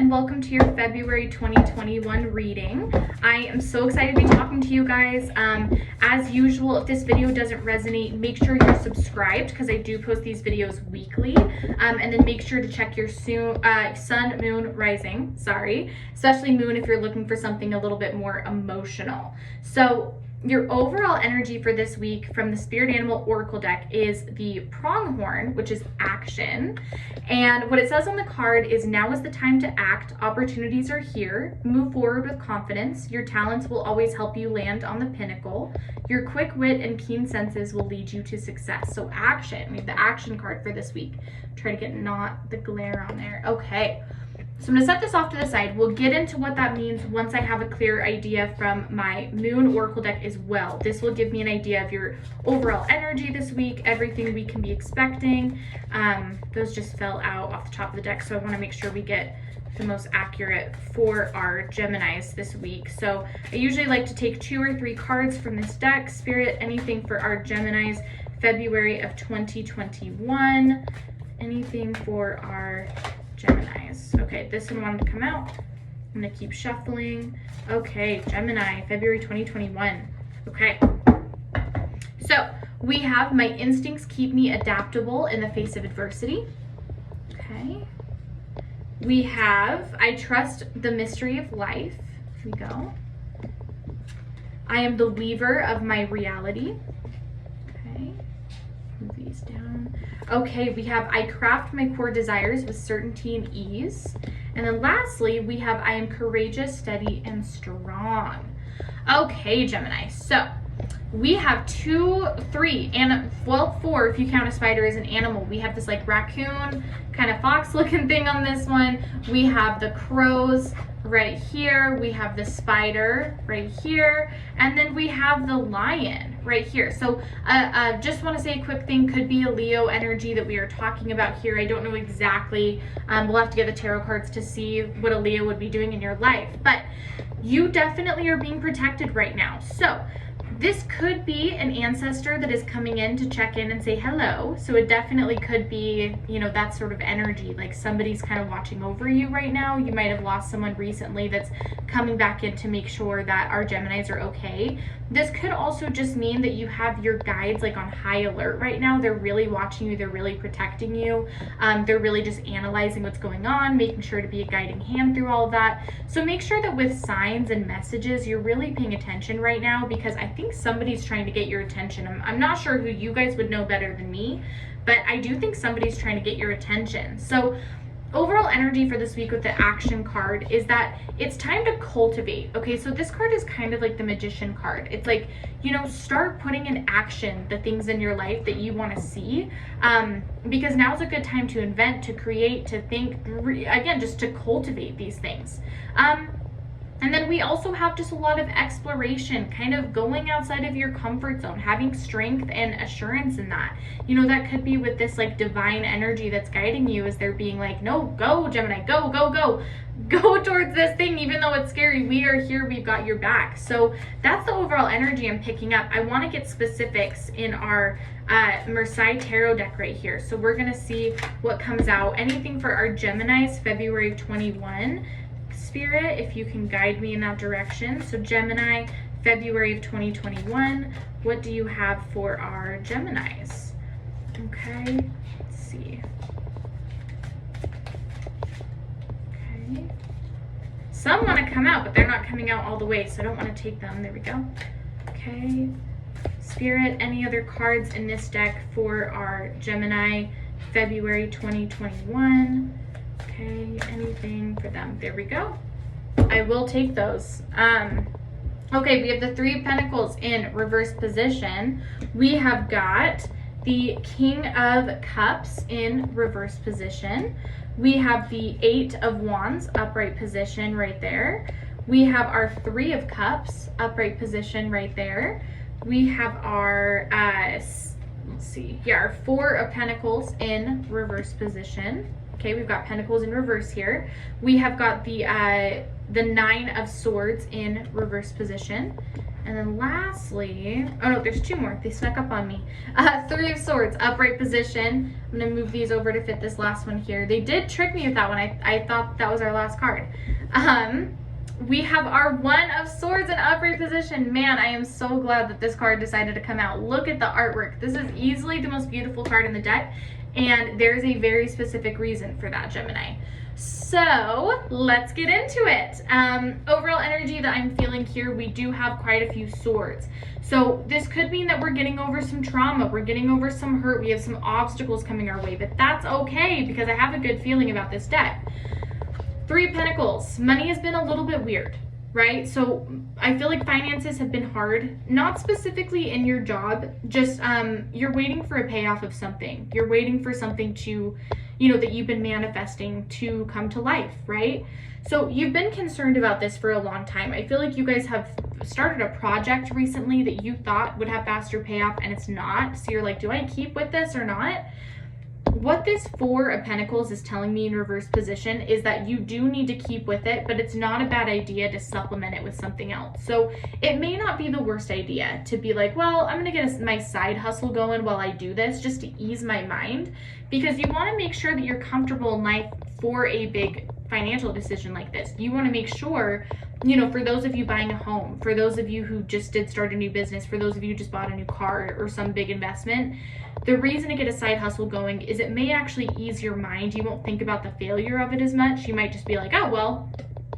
and welcome to your February 2021 reading. I am so excited to be talking to you guys. As usual, if this video doesn't resonate, make sure you're subscribed because I do post these videos weekly. And then make sure to check your sun, moon, rising, especially moon if you're looking for something a little bit more emotional. So your overall energy for this week from the Spirit Animal Oracle deck is the pronghorn, which is action. And what it says on the card is, now is the time to act. Opportunities are here. Move forward with confidence. Your talents will always help you land on the pinnacle. Your quick wit and keen senses will lead you to success. So action, we have the action card for this week. Try to get not the glare on there. Okay. So I'm going to set this off to the side. We'll get into what that means once I have a clear idea from my Moon Oracle deck as well. This will give me an idea of your overall energy this week, everything we can be expecting. Those just fell out off the top of the deck, so I want to make sure we get the most accurate for our Geminis this week. So I usually like to take 2 or 3 cards from this deck. Spirit, anything for our Geminis, February of 2021. Anything for our Geminis. Okay, this one wanted to come out. I'm gonna keep shuffling. Okay, Gemini, February 2021. Okay. So we have my instincts keep me adaptable in the face of adversity. Okay. We have I trust the mystery of life. Here we go. I am the weaver of my reality. Okay. Move these down. Okay, we have I craft my core desires with certainty and ease. And then lastly, we have I am courageous, steady, and strong. Okay, Gemini. So we have 2, 3, and well, 4 if you count a spider as an animal. We have this like raccoon kind of fox looking thing on this one. We have the crows right here. We have the spider right here. And then we have the lion right here. So just want to say a quick thing, could be a Leo energy that we are talking about here. I don't know exactly. We'll have to get the tarot cards to see what a Leo would be doing in your life. But you definitely are being protected right now. So this could be an ancestor that is coming in to check in and say hello. So it definitely could be, you know, that sort of energy, like somebody's kind of watching over you right now. You might have lost someone recently that's coming back in to make sure that our Geminis are okay. This could also just mean that you have your guides like on high alert right now. They're really watching you. They're really protecting you. They're really just analyzing what's going on, making sure to be a guiding hand through all of that. So make sure that with signs and messages, you're really paying attention right now, because I think somebody's trying to get your attention. I'm not sure who. You guys would know better than me, but I do think somebody's trying to get your attention. So overall energy for this week with the action card is that it's time to cultivate. Okay, so this card is kind of like the magician card. It's like, you know, start putting in action the things in your life that you want to see, because now's a good time to invent, to create, to think, again, just to cultivate these things. And then we also have just a lot of exploration, kind of going outside of your comfort zone, having strength and assurance in that. You know, that could be with this like divine energy that's guiding you, as they're being like, no, go Gemini, go, go, go. Go towards this thing, even though it's scary. We are here, we've got your back. So that's the overall energy I'm picking up. I want to get specifics in our Marseille Tarot deck right here. So we're going to see what comes out. Anything for our Geminis, February 21. Spirit, if you can guide me in that direction. So Gemini, February of 2021. What do you have for our Geminis? Okay, let's see. Okay. Some want to come out, but they're not coming out all the way, so I don't want to take them. There we go. Okay. Spirit, any other cards in this deck for our Gemini, February 2021? Okay, anything for them? There we go. I will take those. Okay, we have the 3 of Pentacles in reverse position. We have got the King of Cups in reverse position. We have the 8 of Wands upright position right there. We have our 3 of Cups upright position right there. We have our let's see, yeah, our 4 of Pentacles in reverse position. Okay, we've got Pentacles in reverse here. We have got the 9 of Swords in reverse position. And then lastly, oh no, there's 2 more. They snuck up on me. 3 of Swords, upright position. I'm gonna move these over to fit this last one here. They did trick me with that one. I thought that was our last card. We have our 1 of Swords in upright position. Man, I am so glad that this card decided to come out. Look at the artwork. This is easily the most beautiful card in the deck, and there's a very specific reason for that, Gemini. So let's get into it. Overall energy that I'm feeling here, we do have quite a few swords. So this could mean that we're getting over some trauma, we're getting over some hurt, we have some obstacles coming our way, but that's okay because I have a good feeling about this deck. 3 of Pentacles, money has been a little bit weird, right? So I feel like finances have been hard, not specifically in your job, just you're waiting for a payoff of something. You're waiting for something to, that you've been manifesting to come to life, right? So you've been concerned about this for a long time. I feel like you guys have started a project recently that you thought would have faster payoff and it's not. So you're like, do I keep with this or not? What this 4 of Pentacles is telling me in reverse position is that you do need to keep with it, but it's not a bad idea to supplement it with something else. So it may not be the worst idea to be like, well, I'm going to get my side hustle going while I do this just to ease my mind, because you want to make sure that you're comfortable in life for a big financial decision like this. You want to make sure, for those of you buying a home, for those of you who just did start a new business, for those of you who just bought a new car or some big investment, the reason to get a side hustle going is it may actually ease your mind. You won't think about the failure of it as much. You might just be like, oh, well,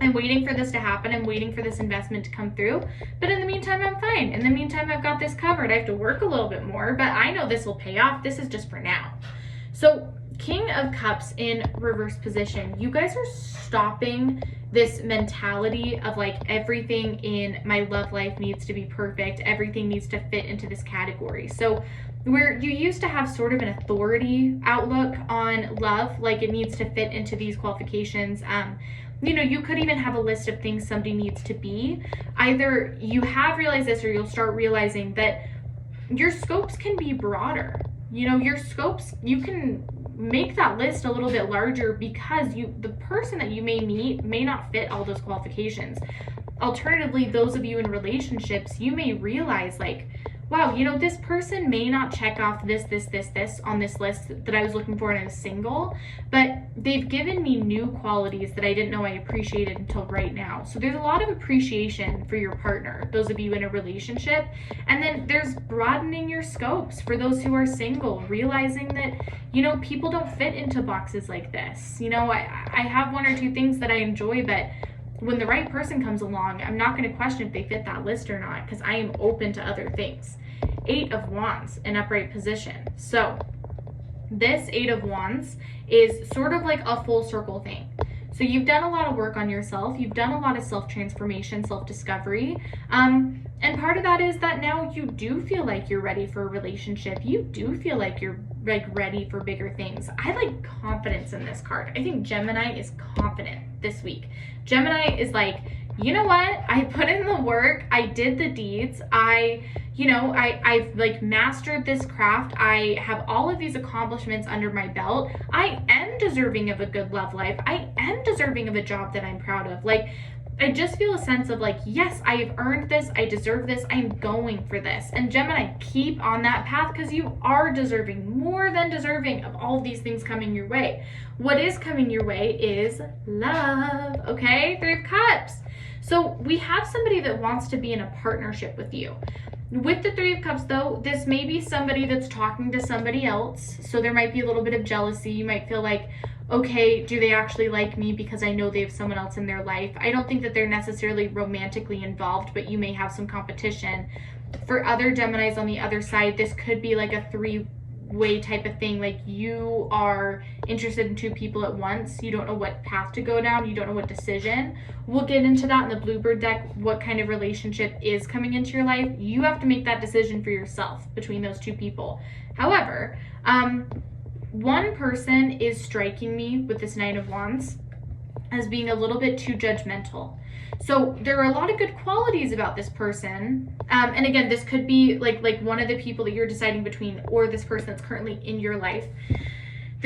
I'm waiting for this to happen. I'm waiting for this investment to come through. But in the meantime, I'm fine. In the meantime, I've got this covered. I have to work a little bit more, but I know this will pay off. This is just for now. So King of Cups in reverse position, you guys are stopping this mentality of like everything in my love life needs to be perfect. Everything needs to fit into this category. So where you used to have sort of an authority outlook on love, like it needs to fit into these qualifications. You could even have a list of things somebody needs to be. Either you have realized this or you'll start realizing that your scopes can be broader. Your scopes, you can make that list a little bit larger because the person that you may meet may not fit all those qualifications. Alternatively, those of you in relationships, you may realize like, wow, this person may not check off this on this list that I was looking for in a single, but they've given me new qualities that I didn't know I appreciated until right now. So there's a lot of appreciation for your partner, those of you in a relationship. And then there's broadening your scopes for those who are single, realizing that, people don't fit into boxes like this. I have 1 or 2 things that I enjoy, but when the right person comes along, I'm not going to question if they fit that list or not because I am open to other things. 8 of Wands in upright position. So this 8 of Wands is sort of like a full circle thing. So you've done a lot of work on yourself. You've done a lot of self-transformation, self-discovery. And part of that is that now you do feel like you're ready for a relationship. You do feel like you're ready for bigger things. I like confidence in this card. I think Gemini is confident this week. Gemini is like, you know what? I put in the work. I did the deeds. I've like mastered this craft. I have all of these accomplishments under my belt. I am deserving of a good love life. I am deserving of a job that I'm proud of. Like, I just feel a sense of like, yes, I have earned this. I deserve this. I'm going for this. And Gemini, keep on that path because you are deserving, more than deserving of all of these things coming your way. What is coming your way is love, okay? 3 of Cups. So we have somebody that wants to be in a partnership with you. With the 3 of Cups though, this may be somebody that's talking to somebody else. So there might be a little bit of jealousy. You might feel like, okay, do they actually like me because I know they have someone else in their life? I don't think that they're necessarily romantically involved, but you may have some competition. For other Geminis on the other side, this could be like a 3-way type of thing. Like you are interested in 2 people at once. You don't know what path to go down. You don't know what decision. We'll get into that in the Bluebird deck, what kind of relationship is coming into your life. You have to make that decision for yourself between those 2 people. However, one person is striking me with this 9 of Wands as being a little bit too judgmental. So there are a lot of good qualities about this person. And again, this could be like one of the people that you're deciding between or this person that's currently in your life.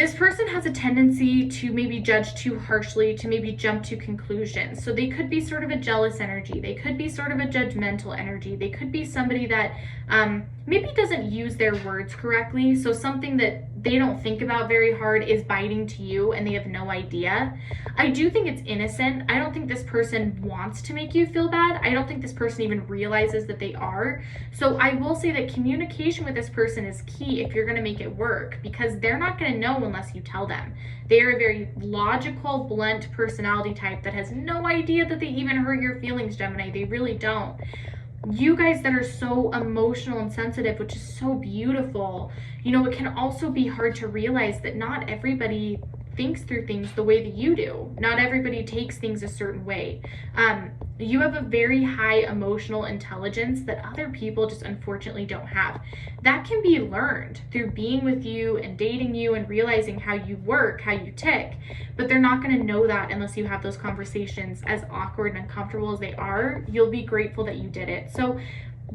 This person has a tendency to maybe judge too harshly, to maybe jump to conclusions. So they could be sort of a jealous energy. They could be sort of a judgmental energy. They could be somebody that maybe doesn't use their words correctly. So something that they don't think about very hard is biting to you and they have no idea. I do think it's innocent. I don't think this person wants to make you feel bad. I don't think this person even realizes that they are. So I will say that communication with this person is key if you're going to make it work, because they're not going to know unless you tell them. They are a very logical, blunt personality type that has no idea that they even hurt your feelings, Gemini. They really don't. You guys that are so emotional and sensitive, which is so beautiful, you know, it can also be hard to realize that not everybody thinks through things the way that you do. Not everybody takes things a certain way. You have a very high emotional intelligence that other people just unfortunately don't have. That can be learned through being with you and dating you and realizing how you work, how you tick. But they're not going to know that unless you have those conversations. As awkward and uncomfortable as they are, you'll be grateful that you did it. So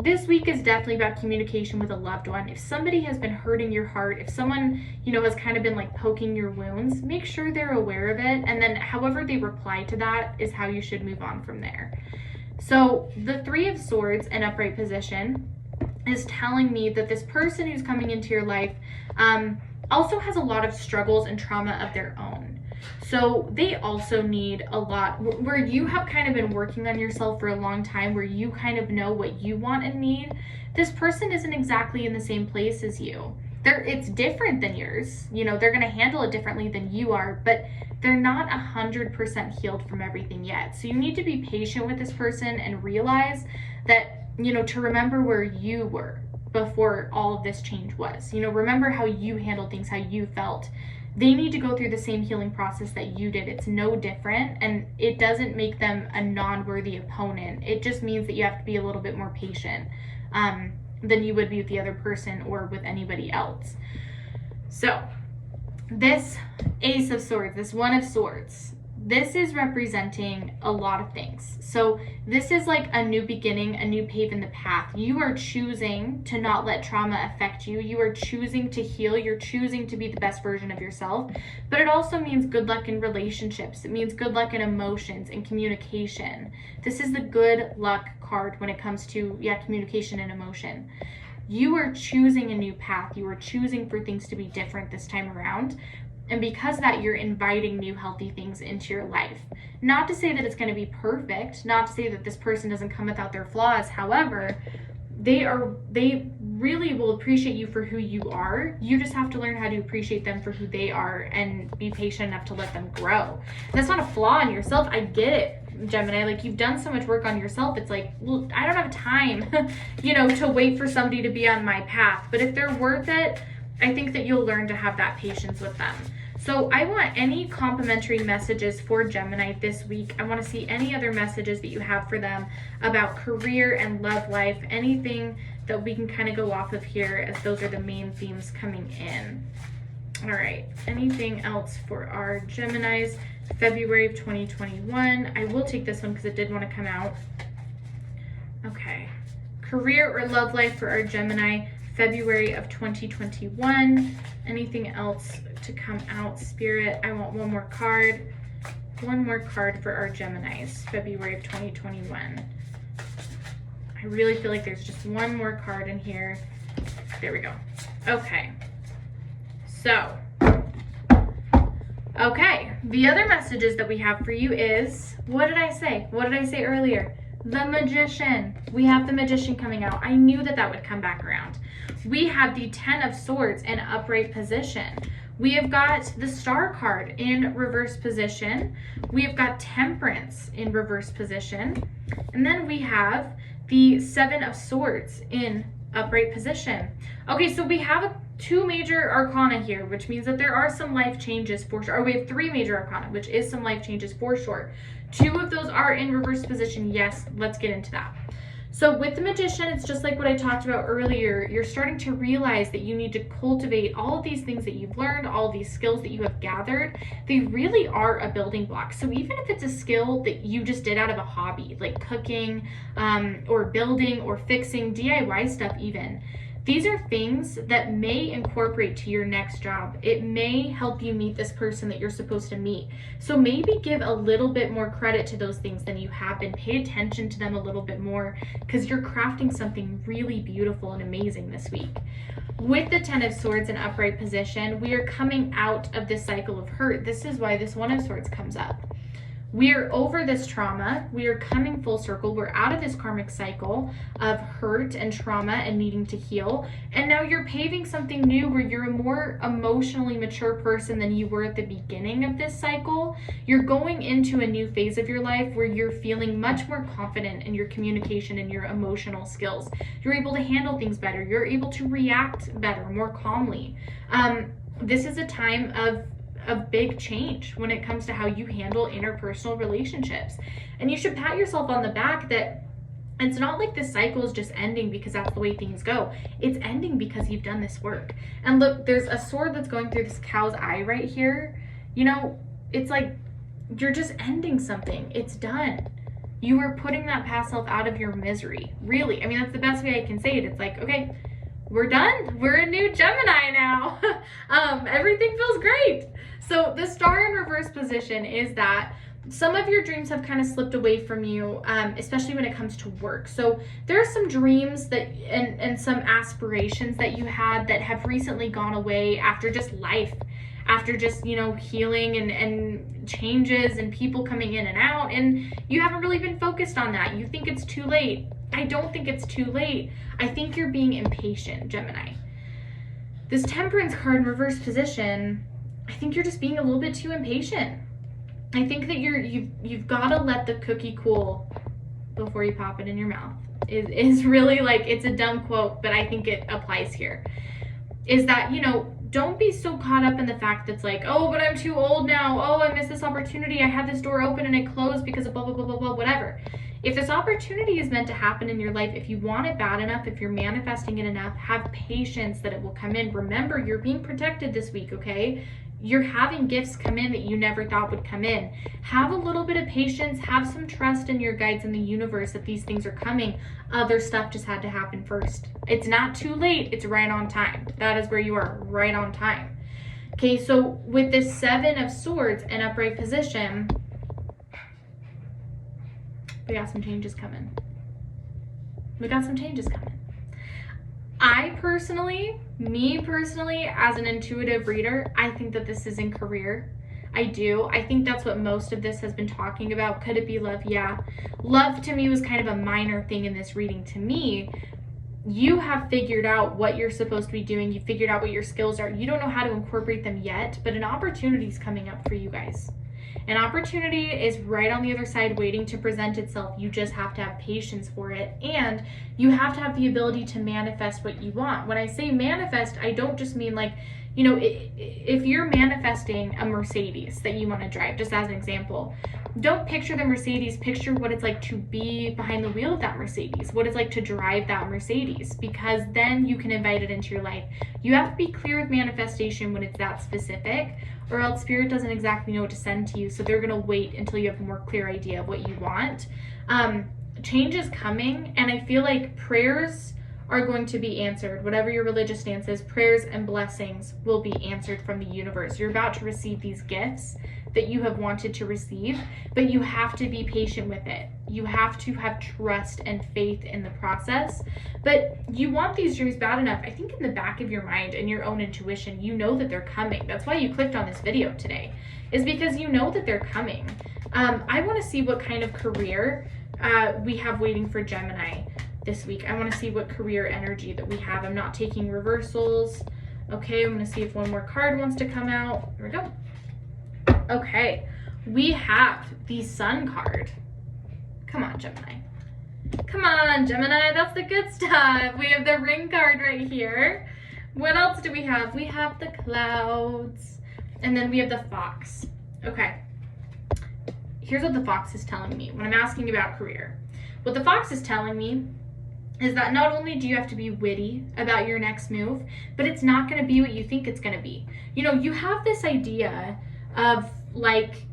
this week is definitely about communication with a loved one. If somebody has been hurting your heart, if someone, you know, has kind of been like poking your wounds, make sure they're aware of it. And then however they reply to that is how you should move on from there. So the Three of Swords in upright position is telling me that this person who's coming into your life also has a lot of struggles and trauma of their own. So they also need a lot, where you have kind of been working on yourself for a long time, where you kind of know what you want and need. This person isn't exactly in the same place as you. It's different than yours. You know, they're going to handle it differently than you are, but they're not 100% healed from everything yet. So you need to be patient with this person and realize that, you know, to remember where you were before all of this change was. You know, remember how you handled things, how you felt. They need to go through the same healing process that you did. It's no different, and it doesn't make them a non-worthy opponent. It just means that you have to be a little bit more patient than you would be with the other person or with anybody else. So this Ace of Swords, this One of Swords, this is representing a lot of things. So this is like a new beginning, a new pave in the path. You are choosing to not let trauma affect you. You are choosing to heal. You're choosing to be the best version of yourself. But it also means good luck in relationships. It means good luck in emotions and communication. This is the good luck card when it comes to, communication and emotion. You are choosing a new path. You are choosing for things to be different this time around. And because of that, you're inviting new healthy things into your life. Not to say that it's going to be perfect, not to say that this person doesn't come without their flaws. However, they really will appreciate you for who you are. You just have to learn how to appreciate them for who they are and be patient enough to let them grow. That's not a flaw in yourself. I get it, Gemini. Like, you've done so much work on yourself. It's like, well, I don't have time, to wait for somebody to be on my path. But if they're worth it, I think that you'll learn to have that patience with them. So I want any complimentary messages for Gemini this week. I want to see any other messages that you have for them about career and love life, anything that we can kind of go off of here, as those are the main themes coming in. All right, anything else for our Geminis, February of 2021? I will take this one because it did want to come out. Okay, career or love life for our Gemini, February of 2021. Anything else to come out, Spirit? I want one more card. One more card for our Geminis, February of 2021. I really feel like there's just one more card in here. There we go. Okay. So, the other messages that we have for you is, what did I say? What did I say earlier? The Magician. We have the Magician coming out. I knew that that would come back around. We have the Ten of Swords in upright position. We have got the Star card in reverse position. We have got Temperance in reverse position. And then we have the Seven of Swords in upright position. Okay, so we have two major arcana here, which means that there are some life changes for sure. Or we have three major arcana, which is some life changes for sure. Two of those are in reverse position. Yes, let's get into that. So with the Magician, it's just like what I talked about earlier. You're starting to realize that you need to cultivate all of these things that you've learned, all of these skills that you have gathered. They really are a building block. So even if it's a skill that you just did out of a hobby, like cooking or building or fixing, DIY stuff even, These are things that may incorporate to your next job. It may help you meet this person that you're supposed to meet. So maybe give a little bit more credit to those things than you have been. Pay attention to them a little bit more, because you're crafting something really beautiful and amazing this week. With the 10 of Swords in upright position, we are coming out of this cycle of hurt. This is why this 1 of Swords comes up. We are over this trauma. We are coming full circle. We're out of this karmic cycle of hurt and trauma and needing to heal. And now you're paving something new where you're a more emotionally mature person than you were at the beginning of this cycle. You're going into a new phase of your life where you're feeling much more confident in your communication and your emotional skills. You're able to handle things better. You're able to react better, more calmly. This is a time of big change when it comes to how you handle interpersonal relationships. And you should pat yourself on the back that it's not like this cycle is just ending because that's the way things go. It's ending because you've done this work. And look, there's a sword that's going through this cow's eye right here. You know, it's like you're just ending something. It's done. You are putting that past self out of your misery. Really. I mean, that's the best way I can say it. It's like, okay, we're done. We're a new Gemini now. Everything feels great. So the star in reverse position is that some of your dreams have kind of slipped away from you, especially when it comes to work. So there are some dreams that and some aspirations that you had that have recently gone away after just life, after just, you know, healing and changes and people coming in and out, and you haven't really been focused on that. You think it's too late. I don't think it's too late. I think you're being impatient, Gemini. This Temperance card in reverse position, I think you're just being a little bit too impatient. I think that you've got to let the cookie cool before you pop it in your mouth. Is really, like, it's a dumb quote, but I think it applies here. Is that, you know, don't be so caught up in the fact that's like, oh, but I'm too old now. Oh, I missed this opportunity. I had this door open and it closed because of blah, blah, blah, blah, blah, whatever. If this opportunity is meant to happen in your life, if you want it bad enough, if you're manifesting it enough, have patience that it will come in. Remember, you're being protected this week, okay? You're having gifts come in that you never thought would come in. Have a little bit of patience. Have some trust in your guides in the universe that these things are coming. Other stuff just had to happen first. It's not too late. It's right on time. That is where you are, right on time. Okay, so with this 7 of Swords in upright position, we got some changes coming. We got some changes coming. Me personally, as an intuitive reader, I think that this is in career. I do. I think that's what most of this has been talking about. Could it be love? Yeah. Love to me was kind of a minor thing in this reading. To me, you have figured out what you're supposed to be doing. You figured out what your skills are. You don't know how to incorporate them yet, but an opportunity is coming up for you guys. An opportunity is right on the other side waiting to present itself. You just have to have patience for it, and you have to have the ability to manifest what you want. When I say manifest, I don't just mean like, you know, if you're manifesting a Mercedes that you want to drive, just as an example, don't picture the Mercedes, picture what it's like to be behind the wheel of that Mercedes, what it's like to drive that Mercedes, because then you can invite it into your life. You have to be clear with manifestation when it's that specific, or else Spirit doesn't exactly know what to send to you, so they're going to wait until you have a more clear idea of what you want. Change is coming, and I feel like prayers are going to be answered. Whatever your religious stance is, prayers and blessings will be answered from the universe. You're about to receive these gifts that you have wanted to receive, but you have to be patient with it. You have to have trust and faith in the process. But you want these dreams bad enough. I think in the back of your mind and your own intuition, you know that they're coming. That's why you clicked on this video today, is because you know that they're coming. I want to see what kind of career we have waiting for Gemini this week. I want to see what career energy that we have. I'm not taking reversals. Okay, I'm going to see if one more card wants to come out. Here we go. Okay, we have the Sun card. Come on, Gemini. Come on, Gemini, that's the good stuff. We have the Ring card right here. What else do we have? We have the Clouds, and then we have the Fox. Okay, here's what the Fox is telling me when I'm asking about career. What the Fox is telling me is that not only do you have to be witty about your next move, but it's not going to be what you think it's going to be. You know, you have this idea of like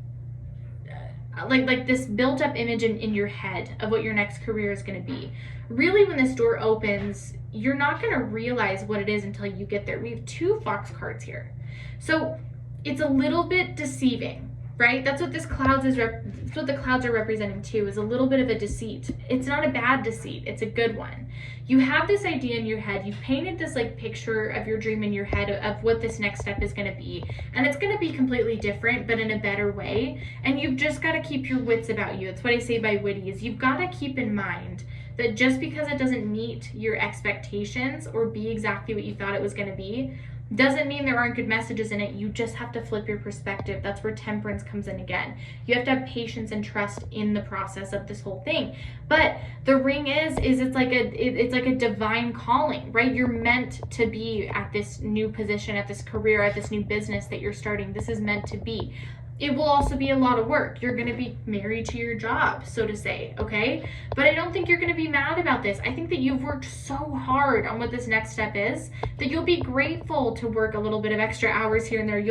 this built up image in your head of what your next career is going to be. Really, when this door opens, you're not going to realize what it is until you get there. We have 2 fox cards here. So it's a little bit deceiving, right? That's what this clouds is. That's what the clouds are representing too, is a little bit of a deceit. It's not a bad deceit. It's a good one. You have this idea in your head. You've painted this like picture of your dream in your head of what this next step is going to be. And it's going to be completely different, but in a better way. And you've just got to keep your wits about you. That's what I say by witty, is you've got to keep in mind that just because it doesn't meet your expectations or be exactly what you thought it was going to be, doesn't mean there aren't good messages in it. You just have to flip your perspective. That's where temperance comes in again. You have to have patience and trust in the process of this whole thing. But the ring is it's like a divine calling, right? You're meant to be at this new position, at this career, at this new business that you're starting. This is meant to be. It will also be a lot of work. You're going to be married to your job, so to say, okay? But I don't think you're going to be mad about this. I think that you've worked so hard on what this next step is that you'll be grateful to work a little bit of extra hours here and there.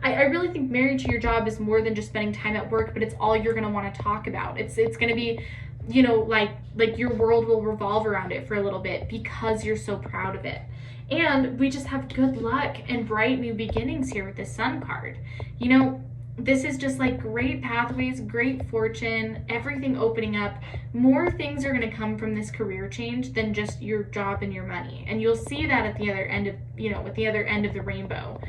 I really think married to your job is more than just spending time at work, but it's all you're going to want to talk about. It's going to be, you know, like your world will revolve around it for a little bit because you're so proud of it. And we just have good luck and bright new beginnings here with the Sun card. You know, this is just like great pathways, great fortune, everything opening up. More things are going to come from this career change than just your job and your money. And you'll see that at the other end of, you know, at the other end of the rainbow.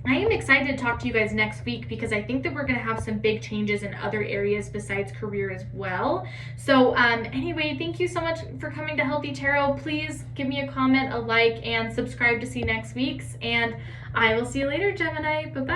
I am excited to talk to you guys next week because I think that we're going to have some big changes in other areas besides career as well. So anyway, thank you so much for coming to Healthy Tarot. Please give me a comment, a like, and subscribe to see next week's. And I will see you later, Gemini. Bye-bye.